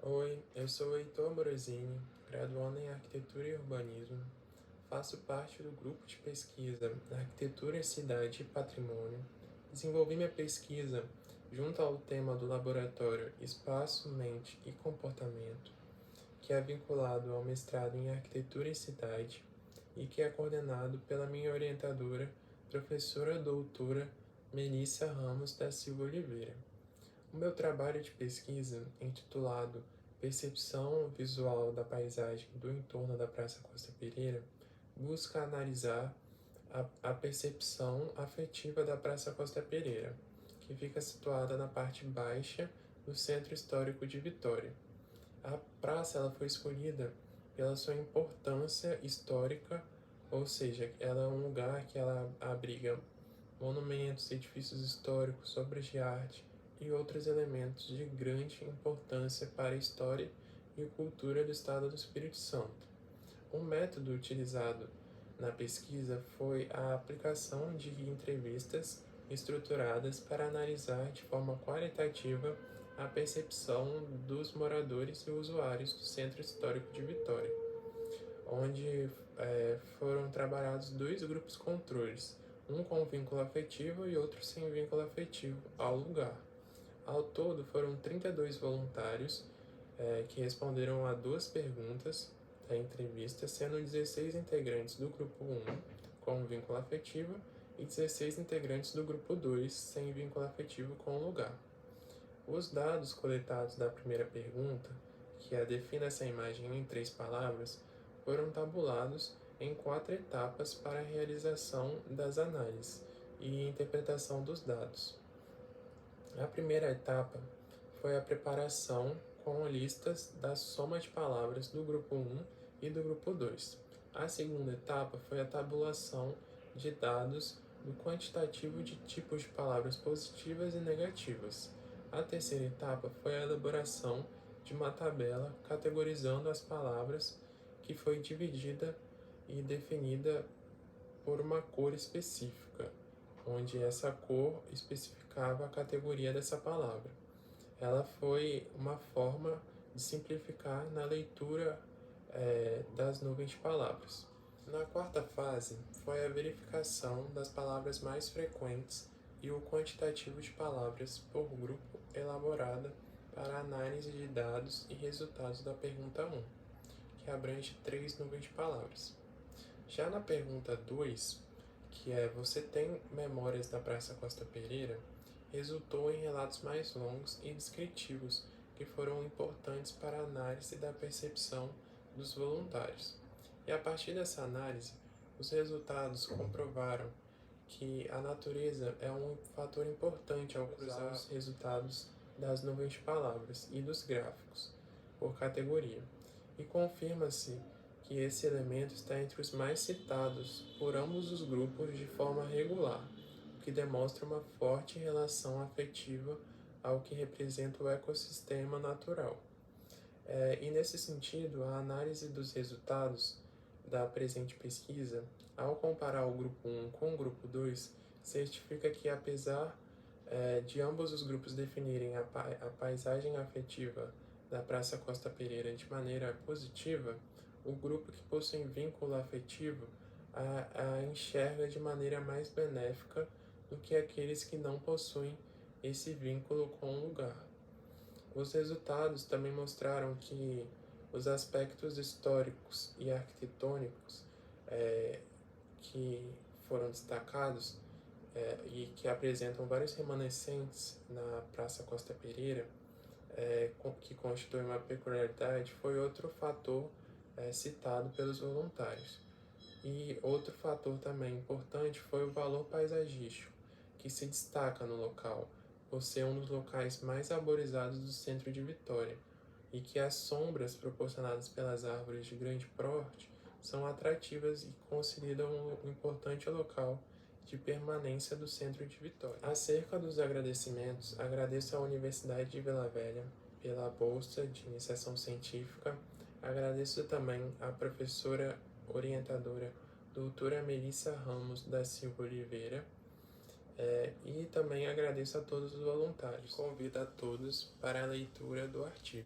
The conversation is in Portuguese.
Oi, eu sou Heitor Morosini, graduando em Arquitetura e Urbanismo. Faço parte do grupo de pesquisa Arquitetura, Cidade e Patrimônio. Desenvolvi minha pesquisa junto ao tema do laboratório Espaço, Mente e Comportamento, que é vinculado ao mestrado em Arquitetura e Cidade e que é coordenado pela minha orientadora, professora doutora Melissa Ramos da Silva Oliveira. O meu trabalho de pesquisa, intitulado Percepção Visual da Paisagem do Entorno da Praça Costa Pereira, busca analisar a percepção afetiva da Praça Costa Pereira, que fica situada na parte baixa do Centro Histórico de Vitória. A praça ela foi escolhida pela sua importância histórica, ou seja, ela é um lugar que ela abriga monumentos, edifícios históricos, obras de arte e outros elementos de grande importância para a história e cultura do Estado do Espírito Santo. O método utilizado na pesquisa foi a aplicação de entrevistas estruturadas para analisar de forma qualitativa a percepção dos moradores e usuários do Centro Histórico de Vitória, onde foram trabalhados dois grupos controles, um com vínculo afetivo e outro sem vínculo afetivo ao lugar. Ao todo, foram 32 voluntários que responderam a duas perguntas da entrevista, sendo 16 integrantes do grupo 1 com vínculo afetivo e 16 integrantes do grupo 2 sem vínculo afetivo com o lugar. Os dados coletados da primeira pergunta, que é defina essa imagem em 3 palavras, foram tabulados em 4 etapas para a realização das análises e interpretação dos dados. A primeira etapa foi a preparação com listas da soma de palavras do grupo 1 e do grupo 2. A segunda etapa foi a tabulação de dados do quantitativo de tipos de palavras positivas e negativas. A terceira etapa foi a elaboração de uma tabela categorizando as palavras, que foi dividida e definida por uma cor específica, onde essa cor especificava a categoria dessa palavra. Ela foi uma forma de simplificar na leitura das nuvens de palavras. Na quarta fase, foi a verificação das palavras mais frequentes e o quantitativo de palavras por grupo elaborada para análise de dados e resultados da pergunta 1, que abrange 3 nuvens de palavras. Já na pergunta 2, que é Você tem memórias da Praça Costa Pereira?, resultou em relatos mais longos e descritivos que foram importantes para a análise da percepção dos voluntários. E a partir dessa análise, os resultados comprovaram que a natureza é um fator importante ao cruzar os resultados das nuvens de palavras e dos gráficos por categoria. E confirma-se que esse elemento está entre os mais citados por ambos os grupos de forma regular, o que demonstra uma forte relação afetiva ao que representa o ecossistema natural. E nesse sentido, a análise dos resultados da presente pesquisa, ao comparar o grupo 1 com o grupo 2, certifica que, apesar de ambos os grupos definirem a paisagem afetiva da Praça Costa Pereira de maneira positiva, o grupo que possui vínculo afetivo a enxerga de maneira mais benéfica do que aqueles que não possuem esse vínculo com o lugar. Os resultados também mostraram que os aspectos históricos e arquitetônicos que foram destacados e que apresentam vários remanescentes na Praça Costa Pereira, que constitui uma peculiaridade, foi outro fator citado pelos voluntários. E outro fator também importante foi o valor paisagístico, que se destaca no local, por ser um dos locais mais arborizados do centro de Vitória, e que as sombras proporcionadas pelas árvores de grande porte são atrativas e consolidam um importante local de permanência do centro de Vitória. Acerca dos agradecimentos, agradeço à Universidade de Vila Velha pela bolsa de iniciação científica, agradeço também à professora orientadora doutora Melissa Ramos da Silva Oliveira, e também agradeço a todos os voluntários. Convido a todos para a leitura do artigo.